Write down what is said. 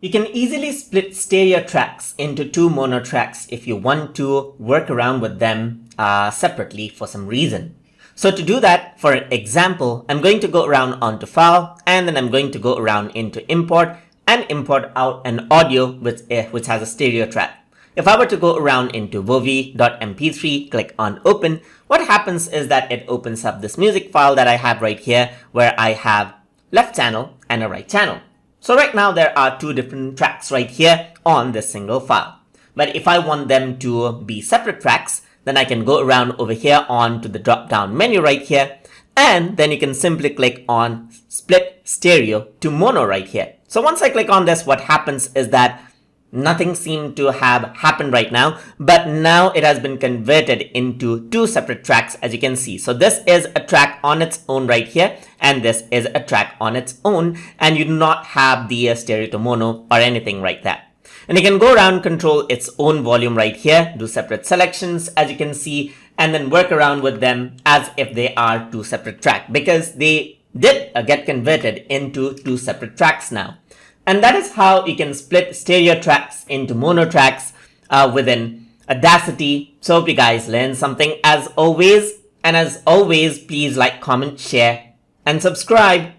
You can easily split stereo tracks into two mono tracks if you want to work around with them separately for some reason. So to do that, for example, I'm going to go around onto File, and then I'm going to go around into Import and import out an audio which has a stereo track. If I were to go around into vovi.mp3, click on Open, what happens is that it opens up this music file that I have right here, where I have left channel and a right channel. So right now there are two different tracks right here on this single file. But if I want them to be separate tracks, then I can go around over here onto the drop down menu right here, and then you can simply click on Split Stereo to Mono right here. So once I click on this, what happens is that nothing seemed to have happened right now, but now it has been converted into two separate tracks, as you can see. So this is a track on its own right here, and this is a track on its own, and you do not have the stereo to mono or anything like that. And you can go around, control its own volume right here, do separate selections, as you can see, and then work around with them as if they are two separate tracks, because they did get converted into two separate tracks now. And that is how you can split stereo tracks into mono tracks within Audacity. So hope you guys learned something as always. And as always, please like, comment, share, and subscribe.